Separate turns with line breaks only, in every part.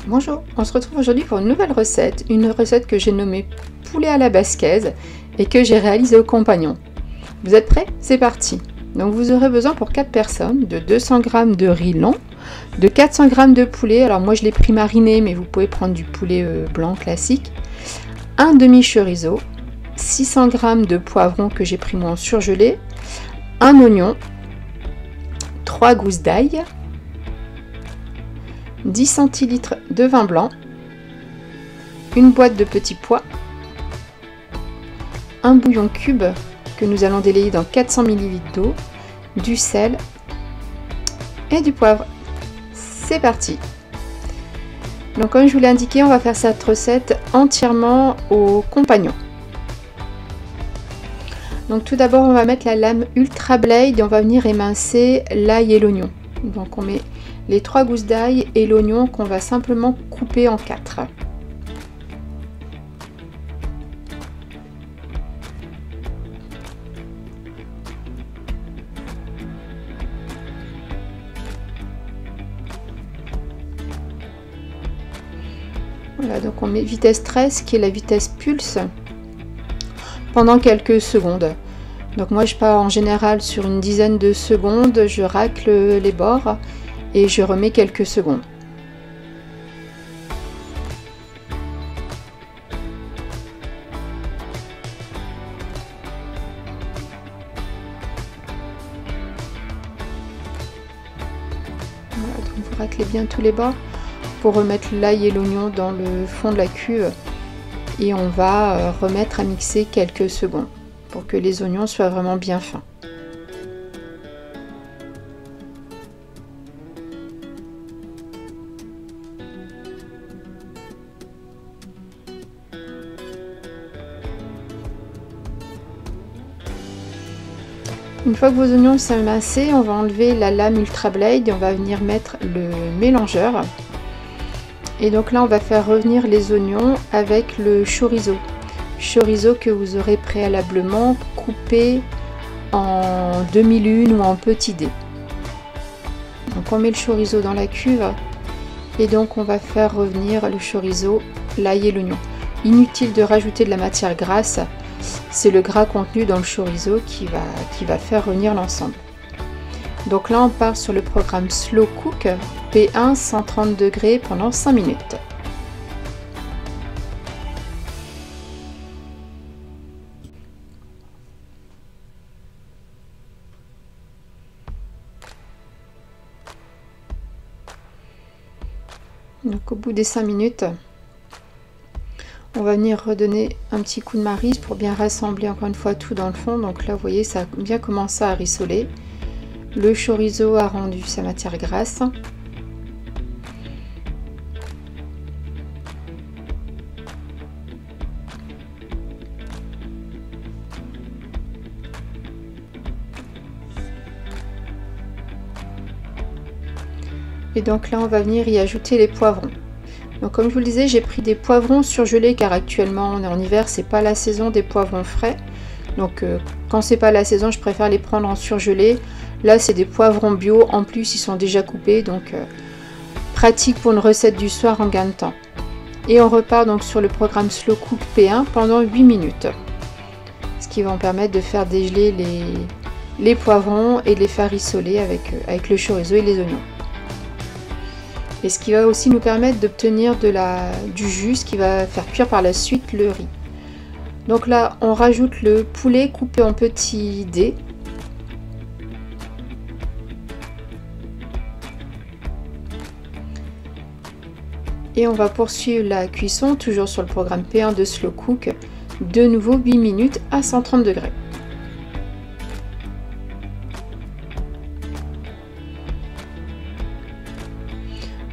Bonjour, on se retrouve aujourd'hui pour une nouvelle recette, que j'ai nommée poulet à la basquaise et que j'ai réalisée au compagnon. Vous êtes prêts? C'est parti. Donc vous aurez besoin pour 4 personnes de 200 g de riz long, de 400 g de poulet, alors moi je l'ai pris mariné mais vous pouvez prendre du poulet blanc classique, un demi chorizo, 600 g de poivron que j'ai pris moi en surgelé, un oignon, 3 gousses d'ail, 10 centilitres de vin blanc, une boîte de petits pois, un bouillon cube que nous allons délayer dans 400 ml d'eau, du sel et du poivre. C'est parti! Donc comme je vous l'ai indiqué, on va faire cette recette entièrement au compagnon. Donc tout d'abord on va mettre la lame Ultra Blade et on va venir émincer l'ail et l'oignon. Donc on met les 3 gousses d'ail et l'oignon qu'on va simplement couper en 4. Voilà, donc on met vitesse 13 qui est la vitesse pulse pendant quelques secondes. Donc moi je pars en général sur une dizaine de secondes, je racle les bords et je remets quelques secondes. Voilà, donc vous raclez bien tous les bords pour remettre l'ail et l'oignon dans le fond de la cuve et on va remettre à mixer quelques secondes pour que les oignons soient vraiment bien fins. Une fois que vos oignons sont émincés, on va enlever la lame Ultra Blade et on va venir mettre le mélangeur. Et donc là, on va faire revenir les oignons avec le chorizo. Chorizo que vous aurez préalablement coupé en demi-lune ou en petits dés. Donc on met le chorizo dans la cuve et donc on va faire revenir le chorizo, l'ail et l'oignon. Inutile de rajouter de la matière grasse. C'est le gras contenu dans le chorizo qui va faire revenir l'ensemble. Donc là on part sur le programme Slow Cook P1 130 degrés pendant 5 minutes. Donc au bout des 5 minutes, on va venir redonner un petit coup de marise pour bien rassembler encore une fois tout dans le fond. Donc là vous voyez ça a bien commencé à rissoler. Le chorizo a rendu sa matière grasse. Et donc là on va venir y ajouter les poivrons. Donc comme je vous le disais, j'ai pris des poivrons surgelés car actuellement on est en hiver, c'est pas la saison des poivrons frais. Donc quand c'est pas la saison, je préfère les prendre en surgelé. Là c'est des poivrons bio, en plus ils sont déjà coupés, donc pratique pour une recette du soir en gain de temps. Et on repart donc sur le programme Slow Cook P1 pendant 8 minutes. Ce qui va me permettre de faire dégeler les poivrons et de les faire rissoler avec le chorizo et les oignons. Et ce qui va aussi nous permettre d'obtenir du jus, ce qui va faire cuire par la suite le riz. Donc là, on rajoute le poulet coupé en petits dés. Et on va poursuivre la cuisson, toujours sur le programme P1 de Slow Cook, de nouveau 8 minutes à 130 degrés.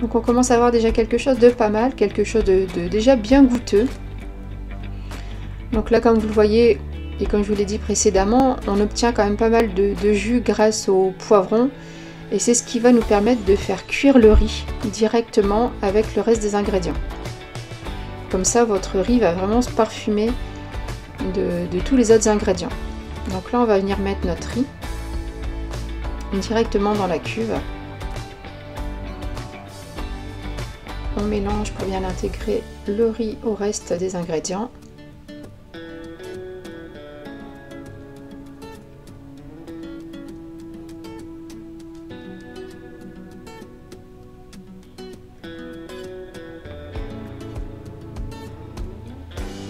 Donc on commence à avoir déjà quelque chose de pas mal, quelque chose de déjà bien goûteux. Donc là comme vous le voyez et comme je vous l'ai dit précédemment, on obtient quand même pas mal de jus grâce au poivron. Et c'est ce qui va nous permettre de faire cuire le riz directement avec le reste des ingrédients. Comme ça votre riz va vraiment se parfumer de tous les autres ingrédients. Donc là on va venir mettre notre riz directement dans la cuve. On mélange pour bien intégrer le riz au reste des ingrédients.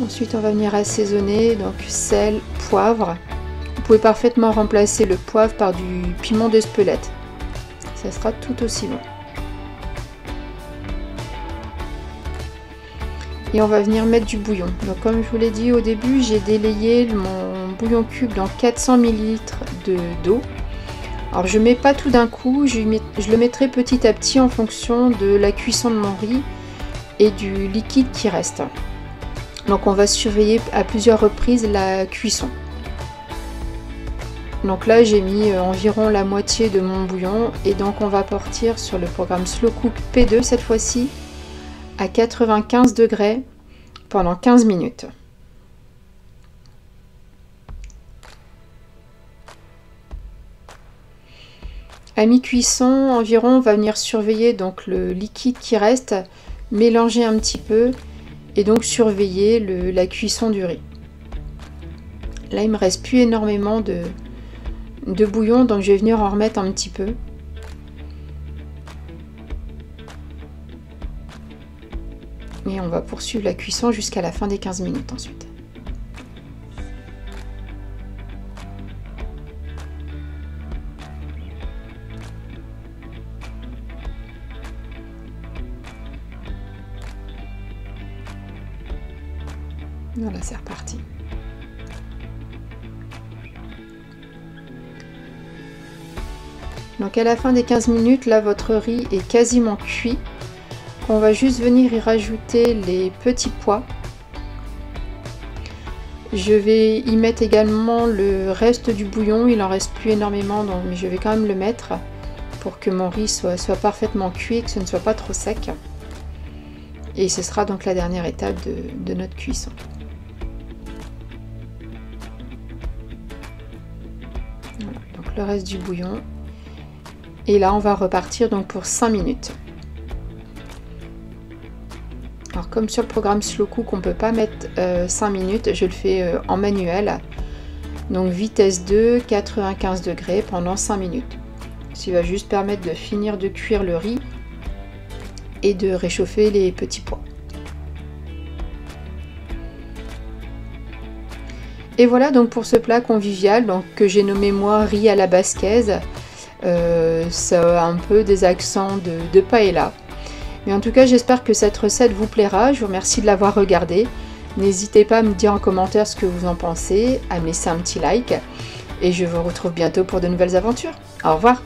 Ensuite, on va venir assaisonner, donc sel, poivre. Vous pouvez parfaitement remplacer le poivre par du piment d'Espelette. Ça sera tout aussi bon. Et on va venir mettre du bouillon. Donc comme je vous l'ai dit au début, j'ai délayé mon bouillon cube dans 400 ml d'eau. Alors je ne mets pas tout d'un coup, je le mettrai petit à petit en fonction de la cuisson de mon riz et du liquide qui reste. Donc on va surveiller à plusieurs reprises la cuisson. Donc là j'ai mis environ la moitié de mon bouillon et donc on va partir sur le programme Slow Cook P2 cette fois-ci à 95 degrés pendant 15 minutes. À mi-cuisson environ, on va venir surveiller donc le liquide qui reste, mélanger un petit peu et donc surveiller la cuisson du riz. Là il me reste plus énormément de bouillon, donc je vais venir en remettre un petit peu. Et on va poursuivre la cuisson jusqu'à la fin des 15 minutes ensuite. Voilà, c'est reparti. Donc à la fin des 15 minutes, là votre riz est quasiment cuit. On va juste venir y rajouter les petits pois. Je vais y mettre également le reste du bouillon, il en reste plus énormément, donc, mais je vais quand même le mettre pour que mon riz soit parfaitement cuit et que ce ne soit pas trop sec. Et ce sera donc la dernière étape de notre cuisson. Voilà, donc le reste du bouillon. Et là on va repartir donc pour 5 minutes. Alors comme sur le programme Slow Cook on ne peut pas mettre 5 minutes, je le fais en manuel. Donc vitesse 2, 95 degrés pendant 5 minutes. Ce qui va juste permettre de finir de cuire le riz et de réchauffer les petits pois. Et voilà donc pour ce plat convivial donc, que j'ai nommé moi riz à la basquaise. Ça a un peu des accents de paella. Mais en tout cas, j'espère que cette recette vous plaira. Je vous remercie de l'avoir regardée. N'hésitez pas à me dire en commentaire ce que vous en pensez, à me laisser un petit like. Et je vous retrouve bientôt pour de nouvelles aventures. Au revoir!